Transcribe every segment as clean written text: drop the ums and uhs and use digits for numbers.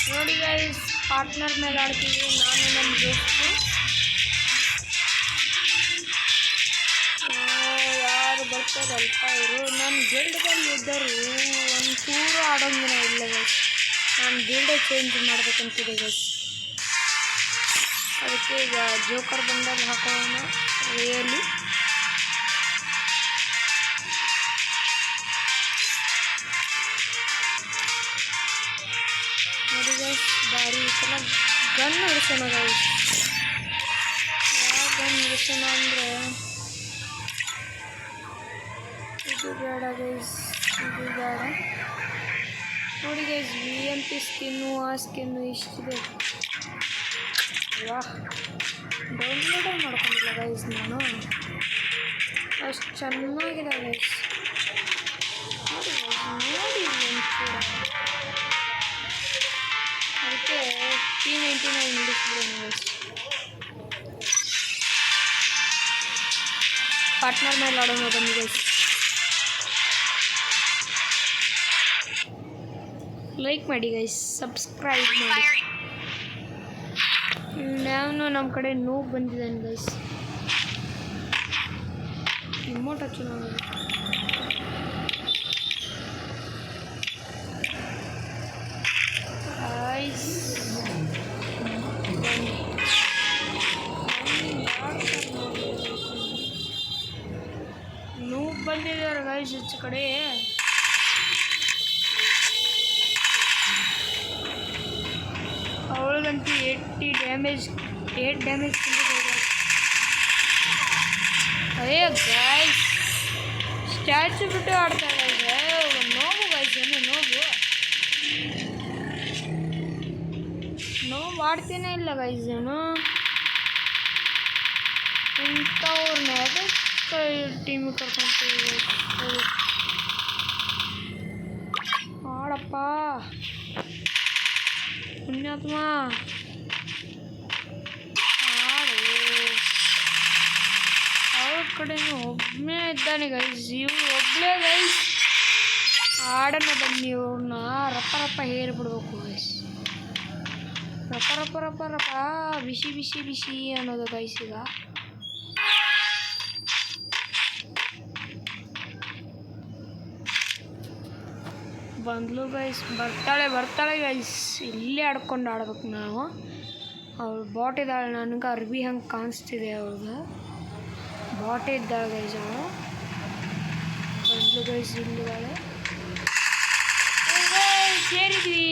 ನೋಡಿ guys, partner ಮೇಲೆ ಆಡ್ತೀವಿ ನಾನು ನನ್ನ ದೋಸ್ತು. ಯಾರು ಬರ್ತಾರಲ್ಪ ಇವರು. ನನ್ನ ಗಿಲ್ಡ್ದಲ್ಲಿ ಇದ್ದರು ಒಂಚೂರು ಆಡೋಂಗಿನ ಇಲ್ಲ ಗೈಸ್. ನಾನು ಗಿಲ್ಡೇ ಚೇಂಜ್ ಮಾಡ್ಬೇಕಂತಿದೆ ಗೈಸ್. ಅದಕ್ಕೆ ಈಗ ಜೋಕರ್ ಬಂದಲ್ಲಿ ಹಾಕೋಣ ರಿಯಲಿ. ನೋಡಿ ಗೈಸ್, ಬಾರಿ ಈ ಸಲ ಗನ್ ಹಿಡಿಸೋಣ ಗೈಸ್. ಯಾವ ಗನ್ ಹಿಡಿಸೋಣ ಅಂದರೆ ಇದು ಬೇಡ ಗೈಸ್, ಇದು ಬೇಡ. ನೋಡಿ ಗೈಸ್, VMP ಸ್ಕಿನ್ನು, ಆ ಸ್ಕಿನ್ನು ಇಷ್ಟಿದೆ. ವಾಹ್, ಡೌನ್ಲೋಡೇ ಮಾಡ್ಕೊಂಡಿಲ್ಲ ಗೈಸ್ ನಾನು, ಅಷ್ಟು ಚೆನ್ನಾಗಿದೆ ಗೈಸ್. ನೋಡಿ ನೋಡಿ ಒಂಚೂರು. ಅದಕ್ಕೆ P99 ಹಿಡಿಸಿದ್ದೇನೆ ಗೈಸ್. ಪಾರ್ಟ್ನರ್ ಮೇಲೆ ಆಡೋಣ ಬನ್ನಿ ಗೈಸ್. ಲೈಕ್ ಮಾಡಿ ಗೈಸ್, ಸಬ್ಸ್ಕ್ರೈಬ್ ಮಾಡಿ. ನಾನು ನಮ್ಮ ಕಡೆ ನೋವು ಬಂದಿದ್ದಾನೆ ಗೈಸ್. ರಿಮೋಟ್ ಹಚ್ಚು ನಾನು. ನೋವು ಬಂದಿದ್ದಾರೆ ಗೈಸ್ ಹೆಚ್ಚು ಕಡೆ. ಅವಳಿಗಂತೂ 8 ಡ್ಯಾಮೇಜ್ ತಿಂದಿದೆ. ಅಯ್ಯ ಗೈಸ್, ಸ್ಟ್ಯಾಚು ಬಿಟ್ಟು ಆಡ್ತಾ ಇದೆ. ನೋವು ಗೈಸ್, ಏನು ನೋವು ಆಡ್ತೇನೆ ಇಲ್ಲ ಗೈಸ್. ಏನು ಇಂಥವ್ರನ್ನ ಅದಕ್ಕೆ ಟೀಮಿಗೆ ಕರ್ಕೊಂತೀವಿ. ಆಡಪ್ಪ ಪುಣ್ಯಾತ್ಮ, ಆಡು. ಅವ್ರ ಕಡೆನೂ ಒಬ್ಬನೇ ಇದ್ದಾನೆ ಗೈಸ್, ಇವ್ರು ಒಬ್ಬಳೇ ಗೈಸ್. ಆಡೋಣ ಬನ್ನಿ, ಇವ್ರನ್ನ ರಪ್ಪ ಹೇರಿಬಿಡ್ಬೇಕು ಗೈಸ್. ರಪ್ಪ ಬಿಸಿ ಬಿಸಿ ಬಿಸಿ ಅನ್ನೋದು ಗೈಸ್. ಈಗ ಬಂದ್ಲು ಗೈಸ್, ಬರ್ತಾಳೆ ಗೈಸ್. ಇಲ್ಲೇ ಆಡ್ಕೊಂಡು ಆಡ್ಬೇಕು ನಾವು. ಅವಳು ಬಾಟ್ ಇದ್ದಾಳೆ, ನನಗೆ ಅರ್ಬಿ ಹಂಗೆ ಕಾಣಿಸ್ತಿದೆ. ಅವ್ಳಿಗೆ ಬಾಟೇ ಇದ್ದಾಳೆ ಗೈಸ್. ಅವಳು ಬಂದ್ಲು ಗೈಸ್, ಇಲ್ಲಿದ್ದಾಳೆ. ಸೇರಿದ್ವಿ,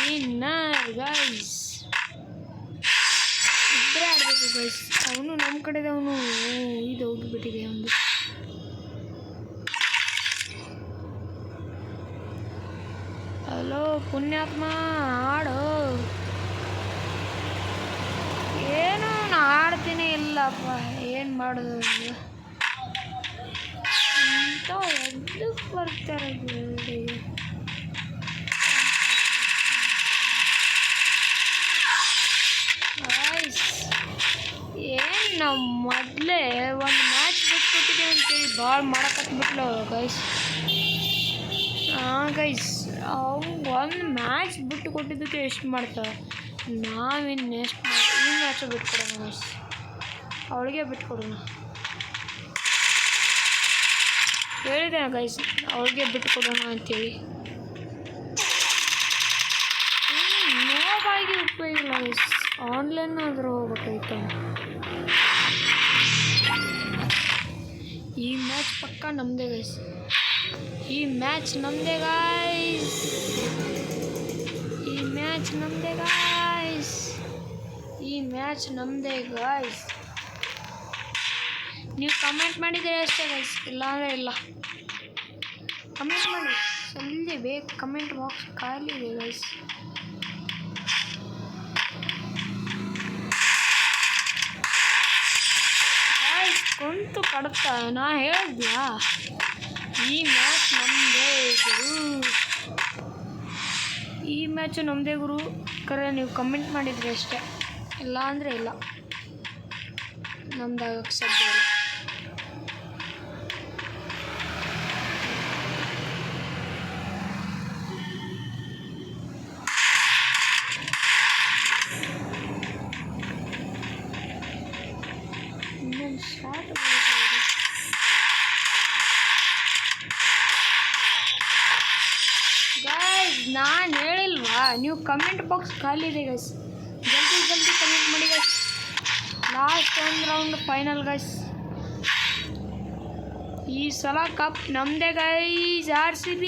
ವಿನ್ನರ್ ಗೈಸ್. ಇಬ್ಬರೇ ಆಡಬೇಕು ಗೈಸ್. ಅವನು ನಮ್ಮ ಕಡೆದವನು ಇದು ಹೋಗಿಬಿಟ್ಟಿದೆ ಒಂದು. ಹಲೋ ಪುಣ್ಯಾತ್ಮ, ಆಡು. ಏನು ಆಡ್ತೀನಿ ಇಲ್ಲಪ್ಪ, ಏನು ಮಾಡೋದು ಅಂತ. ಎದ್ದಕ್ಕೆ ಬರ್ತಾರೆ ಗಿಲ್ಡಿಗೆ. ಏನು ನಾವು ಮೊದಲೇ ಒಂದು ಮ್ಯಾಚ್ ಬಿಟ್ಕೊಟ್ಟಿದ್ದೀವಿ ಅಂತೇಳಿ ಭಾಳ ಮಾಡಕತ್ಬಿಟ್ಲು ಗೈಸ್. ಗೈಸ್, ಅವ್ನು ಒಂದು ಮ್ಯಾಚ್ ಬಿಟ್ಟು ಕೊಟ್ಟಿದ್ದಕ್ಕೆ ಎಷ್ಟು ಮಾಡ್ತಾವೆ. ನಾವಿನ್ನು ಎಷ್ಟು ಈ ಮ್ಯಾಚು ಬಿಟ್ಕೊಡೋಣ ಗೈಸ್, ಅವಳಿಗೆ ಬಿಟ್ಕೊಡೋಣ. ಹೇಳಿದೆ ಗೈಸ್, ಅವಳಿಗೆ ಬಿಟ್ಕೊಡೋಣ ಅಂತೇಳಿ. ನೋವಾಗಿ ಉಪಯೋಗ ಇಲ್ಲ ಗೈಸ್, ಆನ್ಲೈನ್ ಆದರೂ ಹೋಗ್ಬೇಕಾಯ್ತು. ಈ ಮ್ಯಾಚ್ ಪಕ್ಕ ನಮ್ಮದೇ ಗೈಸ್, ಈ ಮ್ಯಾಚ್ ನಮ್ಮದೇ ಗಾಯ್ಸ್, ಈ ಮ್ಯಾಚ್ ನಮ್ಮದೇ ಗಾಯ್ಸ್, ಈ ಮ್ಯಾಚ್ ನಮ್ಮದೇ ಗಾಯ್ಸ್. ನೀವು ಕಮೆಂಟ್ ಮಾಡಿದರೆ ಅಷ್ಟೇ ಗೈಸ್, ಇಲ್ಲಾಂದರೆ ಇಲ್ಲ. ಕಮೆಂಟ್ ಮಾಡಿ, ಜಲ್ದಿ ಬೇಕು. ಕಮೆಂಟ್ ಬಾಕ್ಸ್ ಖಾಲಿ ಇದೆ ಗೈಸ್. ಗಾಯ್ಸ್ ಕುಂತು ಕಡುತ್ತಾ ನಾ ಹೇಳಿದ್ಯಾ, ಈ ಮ್ಯಾಚ್ ನಮ್ಮದೇ ಗುರು, ಈ ಮ್ಯಾಚು ನಮ್ಮದೇ ಗುರು. ಕರೆ ನೀವು ಕಮೆಂಟ್ ಮಾಡಿದರೆ ಅಷ್ಟೇ, ಇಲ್ಲ ಅಂದರೆ ಇಲ್ಲ. ನಮ್ದಾಗಕ್ಕೆ ಸಾಧ್ಯ ಇಲ್ಲ. ಗೈಸ್ ನಾನು ಹೇಳಿಲ್ವಾ ನೀವು ಕಮೆಂಟ್ ಬಾಕ್ಸ್ ಖಾಲಿ ಇದೆ ಗೈಸ್, ಜಲ್ದಿ ಜಲ್ದಿ ಕಮೆಂಟ್ ಮಾಡಿ ಗೈಸ್. ಲಾಸ್ಟ್ ಒಂದು ರೌಂಡ್ ಫೈನಲ್ ಗೈಸ್. ಈ ಸಲ ಕಪ್ ನಮ್ಮದೇ ಗೈಸ್, RCB.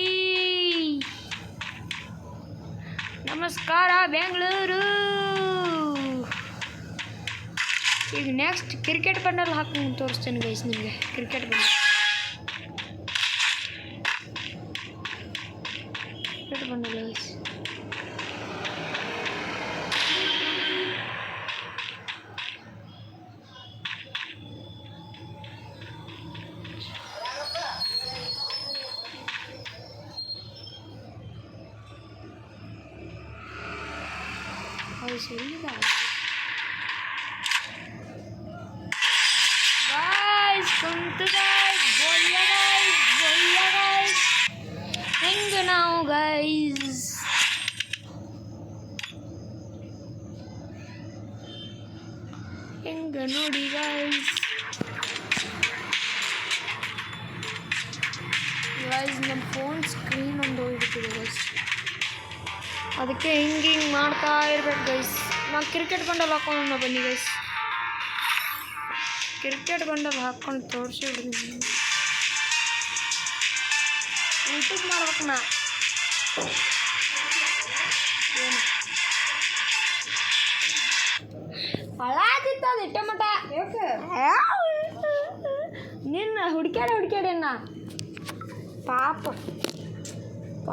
ನಮಸ್ಕಾರ ಬೆಂಗಳೂರು. ಈಗ ನೆಕ್ಸ್ಟ್ ಕ್ರಿಕೆಟ್ ಬಂಡಲ್ ಹಾಕೊಂಡು ತೋರಿಸ್ತೇನೆ ಗೈಸ್ ನಿಮಗೆ. Cricket bundle guys. Guys, come to guys, boya guys, hang now guys. Hang nodi guys. Guys, ನನ್ನ ಫೋನ್ ಸ್ಕ್ರೀನ್ ಒಂದು ಹೋಗ್ಬಿಟ್ಟಿದೆ ಗೈಸ್, ಅದಕ್ಕೆ ಹಿಂಗೆ ಮಾಡ್ತಾ ಇರ್ಬೇಕು ಗೈಸ್. ನಾವು ಕ್ರಿಕೆಟ್ ಬಂಡಲ್ ಹಾಕೊಂಡು ಬನ್ನಿ ಗೈಸ್. ಕ್ರಿಕೆಟ್ ಬಂಡಲ್ ಹಾಕ್ಕೊಂಡು ತೋರಿಸಿಬಿಡ್ತೀನಿ. ಯೂಟ್ಯೂಬ್ ಮಾಡ್ಬೇಕು ನಾ. ಏನು ಹಳಾದಿತ್ತು ಅದು ಇಟ್ಟಮಟ ನಿನ್ನ ಹುಡ್ಕ್ಯಾಡ ಪಾಪ.